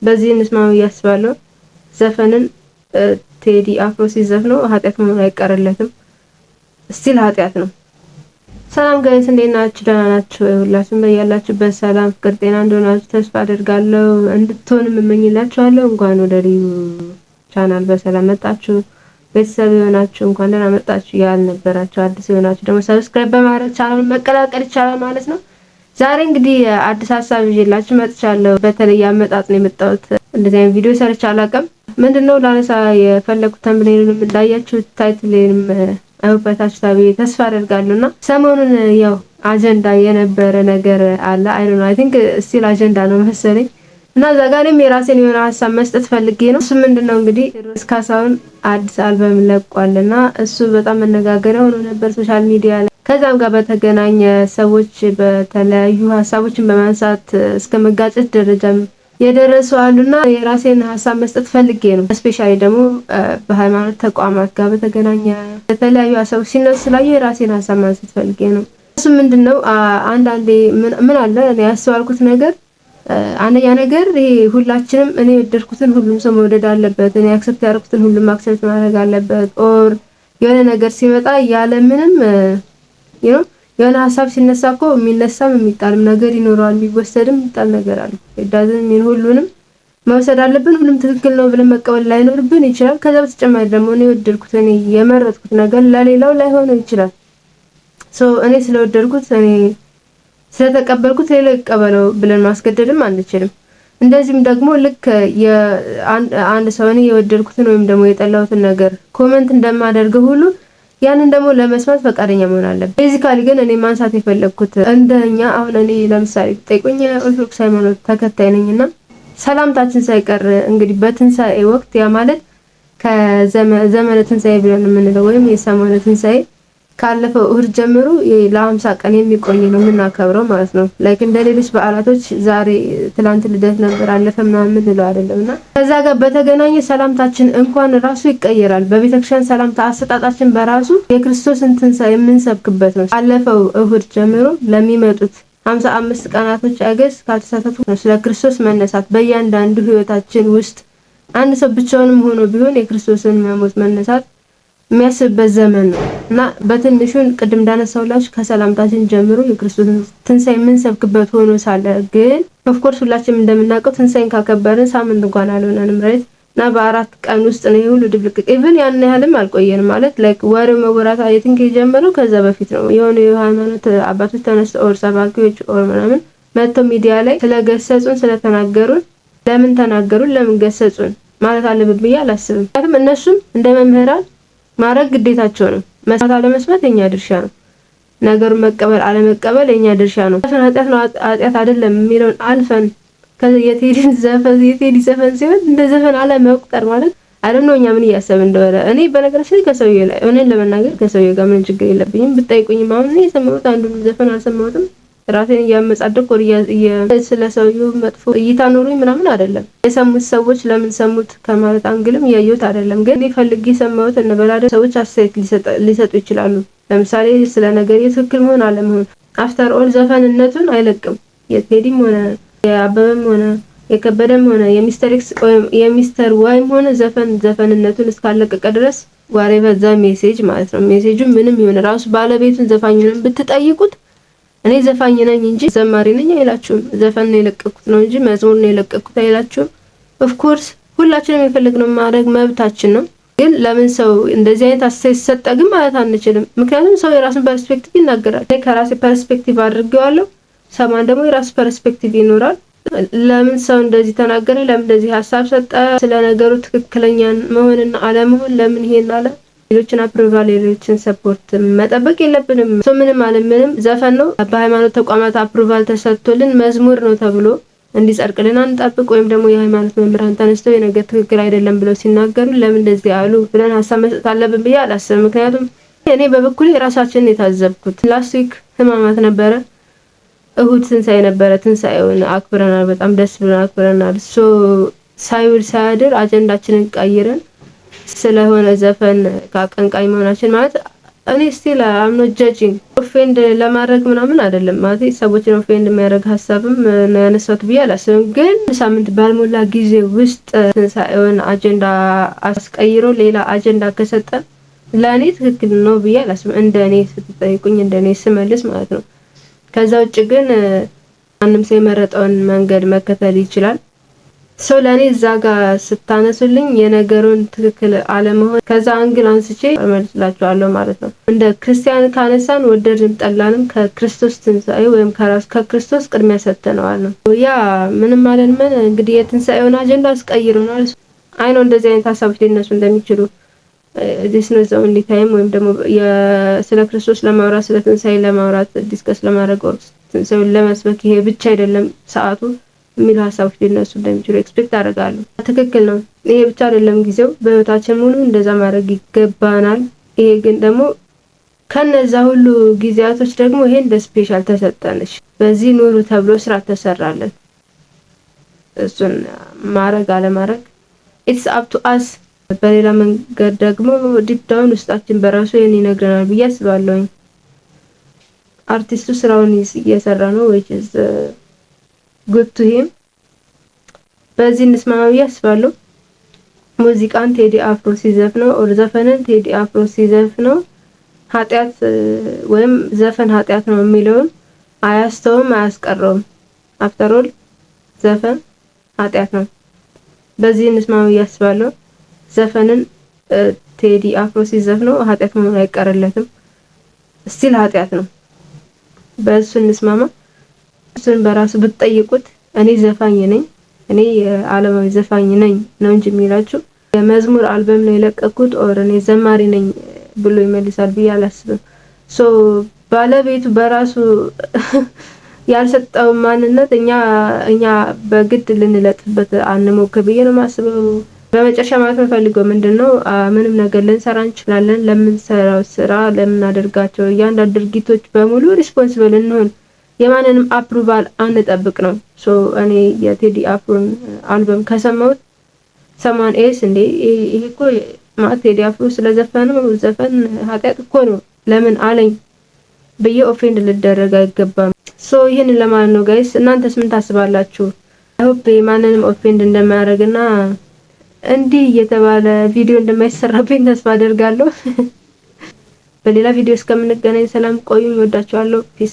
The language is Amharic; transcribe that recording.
በዚህ እንስማማ ያስባለው ዘፈንን ቴዲ አፍሮ ሲዘፍነው ኃጢአት መሆን አይቀርለትም። ስቲል ኃጢአት ነው። ሰላም ጋይስ እንዴት ናችሁ? ደህና ናችሁ? ሁላችሁም በያላችሁበት ሰላም ፍቅር ጤና እንደሆናችሁ ተስፋ አደርጋለሁ። እንድትሆንም እመኝላችኋለሁ። እንኳን ወደ ልዩ ቻናል በሰላም መጣችሁ። ቤተሰብ የሆናችሁ እንኳን ደህና መጣችሁ። ያልነበራችሁ አዲስ የሆናችሁ ደግሞ ሰብስክራይብ በማድረግ ቻናሉን መቀላቀል ይቻላል ማለት ነው። ዛሬ እንግዲህ አዲስ ሀሳብ ይዤላችሁ መጥቻለሁ። በተለይ አመጣጥ ነው የመጣሁት። እንደዚህ አይነት ቪዲዮ ሰርች አላውቅም። ምንድነው ላነሳ የፈለኩት ተምብኔሉንም እንዳያችሁ ታይትሌንም አይወጣታችሁ ታዲያ ተስፋ አደርጋለሁና ሰሞኑን ያው አጀንዳ የነበረ ነገር አለ። አይ ቲንክ ስቲል አጀንዳ ነው መሰለኝ እና ዛጋኔም የራሴን የሆነ ሀሳብ መስጠት ፈልጌ ነው። እሱ ምንድነው እንግዲህ ቴዎድሮስ ካሳሁን አዲስ አልበም ለቋልና እሱ በጣም መነጋገሪያ ሆኖ ነበር ሶሻል ሚዲያ ላይ። ከዛም ጋር በተገናኘ ሰዎች በተለያዩ ሀሳቦችን በማንሳት እስከ መጋጨት ደረጃም የደረሱ አሉና የራሴን ሀሳብ መስጠት ፈልጌ ነው። ስፔሻሊ ደግሞ በሃይማኖት ተቋማት ጋር በተገናኘ የተለያዩ ሀሳቦች ሲነሱ ስላየ የራሴን ሀሳብ ማንሳት ፈልጌ ነው። እሱ ምንድነው አንዳንዴ ምን አለ እኔ ያስተዋልኩት ነገር አንደኛ ነገር ይሄ ሁላችንም እኔ ወደድኩትን ሁሉም ሰው መውደድ አለበት፣ እኔ አክሰፕት ያደረኩትን ሁሉም አክሰፕት ማድረግ አለበት። ኦር የሆነ ነገር ሲመጣ ያለ ምንም የሆነ ሀሳብ ሲነሳ እኮ የሚነሳም የሚጣልም ነገር ይኖራል፣ የሚወሰድም የሚጣል ነገር አለ። ዳዝን ሁሉንም መውሰድ አለብን፣ ሁሉም ትክክል ነው ብለን መቀበል ላይኖርብን ይችላል። ከዛ በተጨማሪ ደግሞ እኔ ወደድኩት እኔ የመረጥኩት ነገር ለሌላው ላይሆን ይችላል። እኔ ስለወደድኩት እኔ ስለተቀበልኩት ሌላው ይቀበለው ብለን ማስገደድም አንችልም። እንደዚህም ደግሞ ልክ አንድ ሰው እኔ የወደድኩትን ወይም ደግሞ የጠላሁትን ነገር ኮሜንት እንደማደርገው ሁሉ ያንን ደግሞ ለመስማት ፈቃደኛ መሆን አለበት። ቤዚካሊ ግን እኔ ማንሳት የፈለኩት እንደኛ አሁን እኔ ለምሳሌ ጠይቁኝ ኦርቶዶክስ ሃይማኖት ተከታይ ነኝና ሰላምታችን ሳይቀር እንግዲህ በትንሳኤ ወቅት ያ ማለት ከዘመነ ትንሳኤ ብለን የምንለው ወይም የሰሞነ ትንሳኤ ካለፈው እሁድ ጀምሮ ለ50 ቀን የሚቆይ ነው የምናከብረው ማለት ነው። ላይክ እንደሌሎች በዓላቶች ዛሬ ትላንት ልደት ነበር አለፈ ምናምን እንለው አይደለምና ከዛ ጋር በተገናኘ ሰላምታችን እንኳን ራሱ ይቀየራል። በቤተክርስቲያን ሰላምታ አሰጣጣችን በራሱ የክርስቶስን ትንሳኤ የምንሰብክበት ነው። ካለፈው እሁድ ጀምሮ ለሚመጡት 55 ቀናቶች አገስ ካልተሳተፉ ነው ስለ ክርስቶስ መነሳት በእያንዳንዱ ህይወታችን ውስጥ አንድ ሰው ብቻውንም ሆኖ ቢሆን የክርስቶስን መሞት መነሳት የሚያስብበት ዘመን ነው እና በትንሹን ቅድም እንዳነሳውላችሁ ከሰላምታችን ጀምሮ የክርስቶስን ትንሳኤ የምንሰብክበት ሆኖ ሳለ ግን ኦፍ ኮርስ ሁላችንም እንደምናውቀው ትንሳኤን ካከበርን ሳምንት እንኳን አልሆነንም ራይት እና በአራት ቀን ውስጥ ነው ሁሉ ድብልቅ ኢቭን ያን ያህልም አልቆየንም ማለት ላይክ ወሬው መወራት አይ ቲንክ የጀመረው ከዛ በፊት ነው። የሆነ የሃይማኖት አባቶች ተነስተው ኦር ሰባኪዎች ኦር ምናምን መጥተው ሚዲያ ላይ ስለገሰጹን ስለተናገሩን ለምን ተናገሩን ለምን ገሰጹን ማለት አለብን ብዬ አላስብም። ምክንያቱም እነሱም እንደ መምህራን ማረግ ግዴታቸው ነው። መስማት አለመስማት የኛ ድርሻ ነው። ነገሩን መቀበል አለመቀበል የኛ ድርሻ ነው። ኃጢአት ነው ኃጢአት አይደለም የሚለውን አልፈን የቴዲ ዘፈን ሲሆን እንደ ዘፈን አለመቁጠር ማለት አይደለም። እኛ ምን እያሰብን እንደሆነ እኔ በነገራችን ላይ ከሰውዬ ላይ እኔን ለመናገር ከሰውዬ ጋር ምን ችግር የለብኝም። ብትጠይቁኝም አሁን እኔ የሰማሁት አንዱን ዘፈን አልሰማሁትም። ራሴን እያመጻደቅኩ ስለሰውዬው መጥፎ እይታ ኖሮኝ ምናምን አይደለም። የሰሙት ሰዎች ለምን ሰሙት ከማለት አንግልም እያየሁት አይደለም። ግን እኔ ፈልጌ የሰማሁት እንበላደ ሰዎች አስተያየት ሊሰጡ ይችላሉ። ለምሳሌ ስለ ነገር የትክክል መሆን አለመሆን አፍተር ኦል ዘፈንነቱን አይለቅም። የቴዲም ሆነ የአበበም ሆነ የከበደም ሆነ የሚስተር ኤክስ ወይም የሚስተር ዋይም ሆነ ዘፈንነቱን እስካለቀቀ ድረስ ዋሬ በዛ ሜሴጅ ማለት ነው። ሜሴጁ ምንም ይሁን ራሱ ባለቤቱን ዘፋኙን ብትጠይቁት እኔ ዘፋኝ ነኝ እንጂ ዘማሪ ነኝ አይላችሁም። ዘፈን ነው የለቀኩት ነው እንጂ መዝሙር ነው የለቀኩት አይላችሁም። ኦፍ ኮርስ ሁላችንም የፈለግነው ማድረግ መብታችን ነው። ግን ለምን ሰው እንደዚህ አይነት አስተያየት ሰጠ ግን ማለት አንችልም። ምክንያቱም ሰው የራሱን ፐርስፔክቲቭ ይናገራል። እኔ ከራሴ ፐርስፔክቲቭ አድርጌዋለሁ፣ ሰማን ደግሞ የራሱ ፐርስፔክቲቭ ይኖራል። ለምን ሰው እንደዚህ ተናገረ፣ ለምን እንደዚህ ሀሳብ ሰጠ፣ ስለ ነገሩ ትክክለኛ መሆንና አለመሆን ለምን ይሄን አለ ሌሎችን አፕሮቫል ሌሎችን ሰፖርት መጠበቅ የለብንም። ምንም አለ ምንም ዘፈን ነው በሃይማኖት ተቋማት አፕሮቫል ተሰጥቶልን መዝሙር ነው ተብሎ እንዲጸድቅልን አንጠብቅ። ወይም ደግሞ የሃይማኖት መምህራን ተነስተው የነገር ትክክል አይደለም ብለው ሲናገሩ ለምን እንደዚህ አሉ ብለን ሀሳብ መስጠት አለብን ብዬ አላስብም። ምክንያቱም እኔ በበኩሌ ራሳችንን የታዘብኩት ላስት ዊክ ህማማት ነበረ፣ እሁድ ትንሳኤ ነበረ። ትንሳኤውን አክብረናል፣ በጣም ደስ ብሎን አክብረናል። ሳይውል ሳያድር አጀንዳችንን ቀይረን ስለሆነ ዘፈን ከአቀንቃኝ መሆናችን ማለት እኔ ስቲል አም ኖት ጃጂንግ ኦፌንድ ለማድረግ ምናምን አይደለም ማለት ሰዎችን ኦፌንድ የሚያደርግ ሀሳብም ነው ያነሳሁት ብዬ አላስብም። ግን ሳምንት ባልሞላ ጊዜ ውስጥ ትንሳኤውን አጀንዳ አስቀይሮ ሌላ አጀንዳ ከሰጠ ለእኔ ትክክል ነው ብዬ አላስብም። እንደኔ ስትጠይቁኝ እንደኔ ስመልስ ማለት ነው። ከዛ ውጭ ግን ማንም ሰው የመረጠውን መንገድ መከተል ይችላል። ሰው ለኔ እዛ ጋር ስታነሱልኝ የነገሩን ትክክል አለመሆን ከዛ አንግል አንስቼ እመልስላችኋለሁ ማለት ነው። እንደ ክርስቲያን ካነሳን ወደድንም ጠላንም ከክርስቶስ ትንሳኤ ወይም ከክርስቶስ ቅድሚያ ሰጥተነዋል ነው። ያ ምንም ማለት ምን እንግዲህ የትንሳኤውን አጀንዳ አስቀይሮናል። አይ ነው እንደዚህ አይነት ሀሳቦች ሊነሱ እንደሚችሉ this ነው ዘው እንዲ ታይም ወይም ደግሞ ስለ ክርስቶስ ለማውራት ስለ ትንሳኤ ለማውራት ዲስከስ ለማድረግ ትንሳኤውን ለመስበክ ይሄ ብቻ አይደለም ሰዓቱ የሚል ሀሳቦች ሊነሱ እንደሚችሉ ኤክስፔክት አደርጋለሁ። ትክክል ነው። ይሄ ብቻ አይደለም ጊዜው በህይወታችን ሙሉ እንደዛ ማድረግ ይገባናል። ይሄ ግን ደግሞ ከነዛ ሁሉ ጊዜያቶች ደግሞ ይሄ እንደ ስፔሻል ተሰጠንሽ በዚህ ኑሩ ተብሎ ስራ ተሰራለን። እሱን ማድረግ አለማድረግ ኢትስ አፕ ቱ አስ። በሌላ መንገድ ደግሞ ዲፕ ዳውን ውስጣችን በራሱ ይሄን ይነግረናል ብዬ አስባለሁ። አርቲስቱ ስራውን እየሰራ ነው which is good to him። በዚህ እንስማማ ብዬ አስባለሁ። ሙዚቃን ቴዲ አፍሮ ሲዘፍነው ኦር ዘፈንን ቴዲ አፍሮ ሲዘፍነው ኃጢያት ወይም ዘፈን ኃጢያት ነው የሚለውን አያስተውም አያስቀረውም። አፍተር ኦል ዘፈን ኃጢያት ነው። በዚህ እንስማማ ብዬ አስባለሁ። ዘፈንን ቴዲ አፍሮ ሲዘፍነው ኃጢያት መሆን አይቀርለትም። ስቲል ኃጢያት ነው። በእሱ እንስማማ። እሱን በራሱ ብትጠይቁት እኔ ዘፋኝ ነኝ እኔ የዓለማዊ ዘፋኝ ነኝ ነው እንጂ የሚላችሁ የመዝሙር አልበም ነው የለቀኩት ኦር እኔ ዘማሪ ነኝ ብሎ ይመልሳል ብዬ አላስብም። ሶ ባለቤቱ በራሱ ያልሰጠው ማንነት እኛ በግድ ልንለጥበት አንሞክር ብዬ ነው የማስበው። በመጨረሻ ማለት ፈልገው ምንድነው ምንም ነገር ልንሰራ እንችላለን። ለምንሰራው ስራ ለምናደርጋቸው እያንዳንዱ ድርጊቶች በሙሉ ሪስፖንሲብል እንሆን። የማንንም አፕሩቫል አንጠብቅ ነው። ሶ እኔ የቴዲ አፍሮን አልበም ከሰማሁት ሰማን ኤስ እንዴ ይሄ እኮ ማለት ቴዲ አፍሮ ስለዘፈነው ዘፈን ኃጢያት እኮ ነው ለምን አለኝ ብዬ ኦፌንድ ልደረግ አይገባም። ሶ ይሄን ለማለት ነው ጋይስ። እናንተስ ምን ታስባላችሁ? አይ ሆፕ ማንንም ኦፌንድ እንደማያደርግና እንዲህ የተባለ ቪዲዮ እንደማይሰራብኝ ተስፋ አደርጋለሁ። በሌላ ቪዲዮ እስከምንገናኝ ሰላም ቆዩኝ። ወዳችኋለሁ። ፒስ